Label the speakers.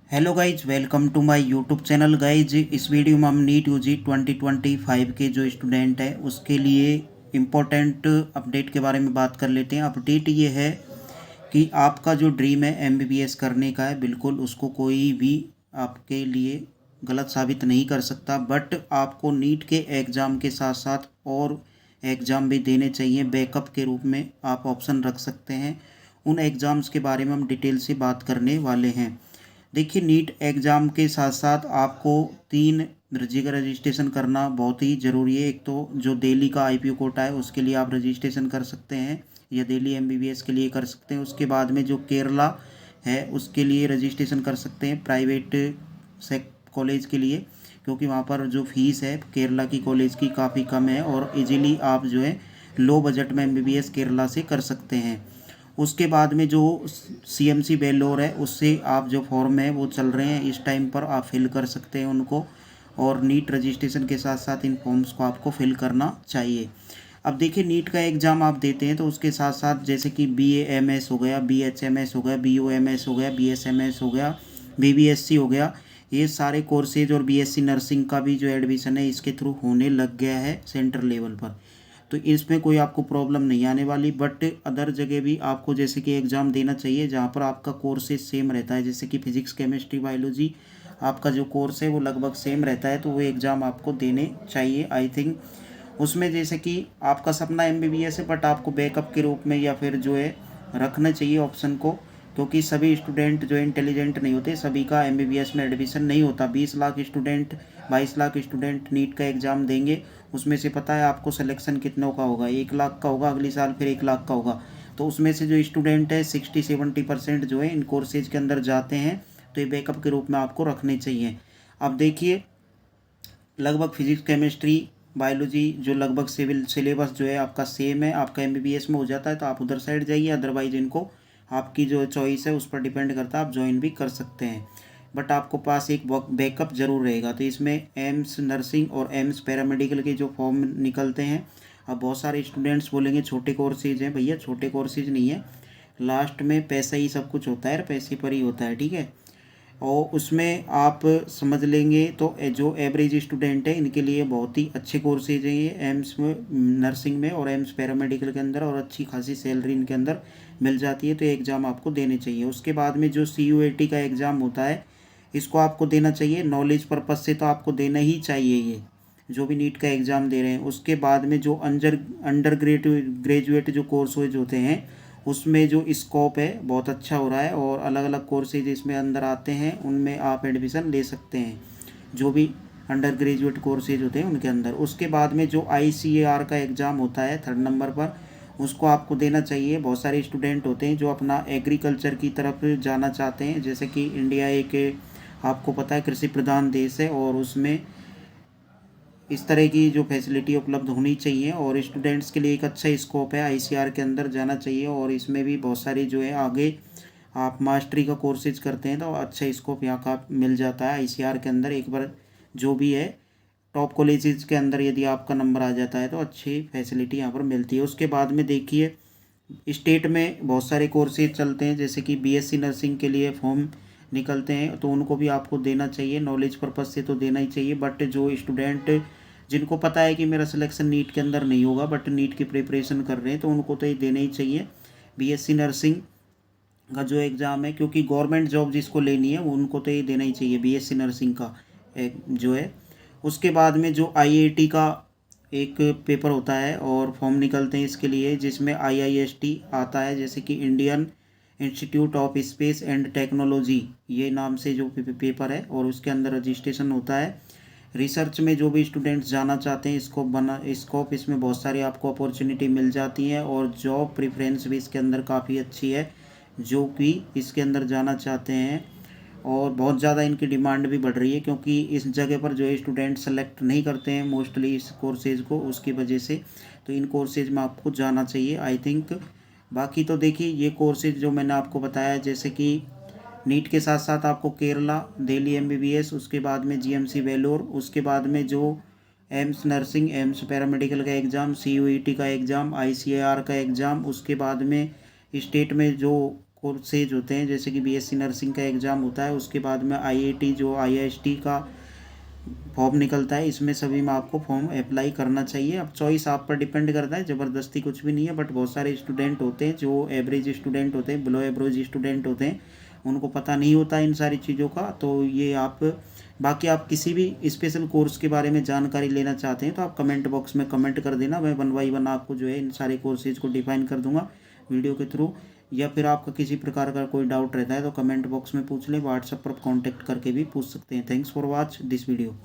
Speaker 1: Hello guys, welcome to my YouTube channel. Guys, इस video में हम नीट यूजी 2025 के जो स्टूडेंट हैं उसके लिए इम्पोर्टेंट अपडेट के बारे में बात कर लेते हैं। अपडेट ये है कि आपका जो ड्रीम है एमबीबीएस करने का है, बिल्कुल उसको कोई भी आपके लिए गलत साबित नहीं कर सकता। बट आपको नीट के एग्ज़ाम के साथ साथ और एग्ज़ाम भी देने चाहिए। बैकअप के रूप में आप ऑप्शन रख सकते हैं। उन एग्ज़ाम्स के बारे में हम डिटेल से बात करने वाले हैं। देखिए, नीट एग्ज़ाम के साथ साथ आपको 3 जगह रजिस्ट्रेशन करना बहुत ही ज़रूरी है। एक तो जो दिल्ली का आईपीयू कोटा है उसके लिए आप रजिस्ट्रेशन कर सकते हैं, या दिल्ली एमबीबीएस के लिए कर सकते हैं। उसके बाद में जो केरला है उसके लिए रजिस्ट्रेशन कर सकते हैं, प्राइवेट सेक कॉलेज के लिए, क्योंकि वहाँ पर जो फीस है केरला की कॉलेज की काफ़ी कम है और इजीली आप जो है लो बजट में एमबीबीएस केरला से कर सकते हैं। उसके बाद में जो सीएमसी बेल्लोर है उससे आप जो फॉर्म है वो चल रहे हैं इस टाइम पर, आप फिल कर सकते हैं उनको। और नीट रजिस्ट्रेशन के साथ साथ इन फॉर्म्स को आपको फिल करना चाहिए। अब देखिए, नीट का एग्ज़ाम आप देते हैं तो उसके साथ साथ जैसे कि BA MS हो गया, BHMS हो गया, BOMS हो गया, BSMS हो गया, BBSC हो गया, ये सारे कोर्सेज और BSc नर्सिंग का भी जो एडमिशन है इसके थ्रू होने लग गया है सेंटर लेवल पर। तो इसमें कोई आपको प्रॉब्लम नहीं आने वाली। बट अदर जगह भी आपको जैसे कि एग्ज़ाम देना चाहिए जहाँ पर आपका कोर्सेज सेम रहता है, जैसे कि फिजिक्स केमिस्ट्री बायोलॉजी आपका जो कोर्स है वो लगभग सेम रहता है, तो वो एग्ज़ाम आपको देने चाहिए। आई थिंक उसमें जैसे कि आपका सपना एमबीबीएस है बट आपको बैकअप के रूप में या फिर जो है रखना चाहिए ऑप्शन को, क्योंकि सभी स्टूडेंट जो इंटेलिजेंट नहीं होते, सभी का एमबीबीएस में एडमिशन नहीं होता। 20 lakh student, 22 lakh student NEET का एग्ज़ाम देंगे, उसमें से पता है आपको सिलेक्शन कितनों का होगा? 1 लाख का होगा, अगली साल फिर 1 लाख का होगा। तो उसमें से जो स्टूडेंट है 60-70% जो है इन कोर्सेज के अंदर जाते हैं, तो ये बैकअप के रूप में आपको रखने चाहिए। अब देखिए, लगभग फिजिक्स केमिस्ट्री बायोलॉजी जो लगभग सिविल सिलेबस जो है आपका सेम है, आपका एमबीबीएस में हो जाता है तो आप उधर साइड जाइए। अदरवाइज इनको आपकी जो चॉइस है उस पर डिपेंड करता है, आप ज्वाइन भी कर सकते हैं। बट आपको पास एक बैकअप जरूर रहेगा। तो इसमें एम्स नर्सिंग और एम्स पैरामेडिकल के जो फॉर्म निकलते हैं, अब बहुत सारे स्टूडेंट्स बोलेंगे छोटे कोर्सेज हैं। भैया, छोटे कोर्सेज नहीं है, लास्ट में पैसा ही सब कुछ होता है, पैसे पर ही होता है, ठीक है। और उसमें आप समझ लेंगे तो जो एवरेज स्टूडेंट है इनके लिए बहुत ही अच्छे कोर्सेज हैं ये एम्स में नर्सिंग में और एम्स पैरामेडिकल के अंदर, और अच्छी खासी सैलरी इनके अंदर मिल जाती है। तो ये एग्ज़ाम आपको देने चाहिए। उसके बाद में जो CUET का एग्ज़ाम होता है इसको आपको देना चाहिए। नॉलेज पर्पज़ से तो आपको देना ही चाहिए ये, जो भी नीट का एग्ज़ाम दे रहे हैं। उसके बाद में जो अंडर ग्रेजुएट जो कोर्सेज होते हैं उसमें जो स्कोप है बहुत अच्छा हो रहा है, और अलग अलग कोर्सेज इसमें अंदर आते हैं, उनमें आप एडमिशन ले सकते हैं, जो भी अंडर ग्रेजुएट कोर्सेज होते हैं उनके अंदर। उसके बाद में जो ICAR का एग्ज़ाम होता है 3rd नंबर पर, उसको आपको देना चाहिए। बहुत सारे स्टूडेंट होते हैं जो अपना एग्रीकल्चर की तरफ जाना चाहते हैं, जैसे कि इंडिया एक आपको पता है कृषि प्रधान देश है, और उसमें इस तरह की जो फैसिलिटी उपलब्ध होनी चाहिए, और स्टूडेंट्स के लिए एक अच्छा स्कोप है, ICAR के अंदर जाना चाहिए। और इसमें भी बहुत सारी जो है आगे आप मास्टरी का कोर्सेज करते हैं तो अच्छा स्कोप यहाँ का मिल जाता है ICAR के अंदर। एक बार जो भी है टॉप कॉलेजेस के अंदर यदि आपका नंबर आ जाता है तो अच्छी फैसिलिटी यहाँ पर मिलती है। उसके बाद में देखिए, स्टेट में बहुत सारे कोर्सेज चलते हैं, जैसे कि BSc नर्सिंग के लिए फॉर्म निकलते हैं, तो उनको भी आपको देना चाहिए। नॉलेज पर्पज़ से तो देना ही चाहिए। बट जो स्टूडेंट जिनको पता है कि मेरा सिलेक्शन नीट के अंदर नहीं होगा बट नीट की प्रिपरेशन कर रहे हैं, तो उनको तो ये देना ही चाहिए। BSc नर्सिंग का जो एग्ज़ाम है, क्योंकि गवर्नमेंट जॉब जिसको लेनी है उनको तो ये देना ही चाहिए BSc नर्सिंग का जो है। उसके बाद में जो IIT का एक पेपर होता है और फॉर्म निकलते हैं इसके लिए, जिसमें IIST आता है, जैसे कि Indian institute of space and technology, ये नाम से जो पेपर है, और उसके अंदर रजिस्ट्रेशन होता है। रिसर्च में जो भी स्टूडेंट्स जाना चाहते हैं स्कोप इसमें बहुत सारी आपको अपॉर्चुनिटी मिल जाती है, और जॉब प्रेफरेंस भी इसके अंदर काफ़ी अच्छी है जो कि इसके अंदर जाना चाहते हैं। और बहुत ज़्यादा इनकी डिमांड भी बढ़ रही है, क्योंकि इस जगह पर जो है स्टूडेंट सेलेक्ट नहीं करते हैं मोस्टली इस कोर्सेज़ को, उसकी वजह से तो इन कोर्सेज़ में आपको जाना चाहिए आई थिंक। बाकी तो देखिए, ये कोर्सेज जो मैंने आपको बताया, जैसे कि नीट के साथ साथ आपको केरला दिल्ली एमबीबीएस, उसके बाद में GMC वेलोर, उसके बाद में जो एम्स नर्सिंग एम्स पैरामेडिकल का एग्ज़ाम, CUET का एग्ज़ाम, ICAR का एग्ज़ाम, उसके बाद में स्टेट में जो कोर्सेज होते हैं, जैसे कि बीएससी नर्सिंग का एग्ज़ाम होता है, उसके बाद में आईआईटी जो आईआईएसटी का फॉर्म निकलता है, इसमें सभी में आपको फॉर्म अप्लाई करना चाहिए। अब चॉइस आप पर डिपेंड करता है, ज़बरदस्ती कुछ भी नहीं है। बट बहुत सारे स्टूडेंट होते हैं जो एवरेज स्टूडेंट होते हैं, बिलो एवरेज स्टूडेंट होते हैं, उनको पता नहीं होता इन सारी चीज़ों का। तो ये आप बाकी आप किसी भी स्पेशल कोर्स के बारे में जानकारी लेना चाहते हैं तो आप कमेंट बॉक्स में कमेंट कर देना, मैं 1 बाय 1 आपको जो है इन सारे कोर्सेज को डिफाइन कर दूंगा वीडियो के थ्रू। या फिर आपका किसी प्रकार का कोई डाउट रहता है तो कमेंट बॉक्स में पूछ लें, व्हाट्सएप पर कॉन्टैक्ट करके भी पूछ सकते हैं। Thanks for watch this video.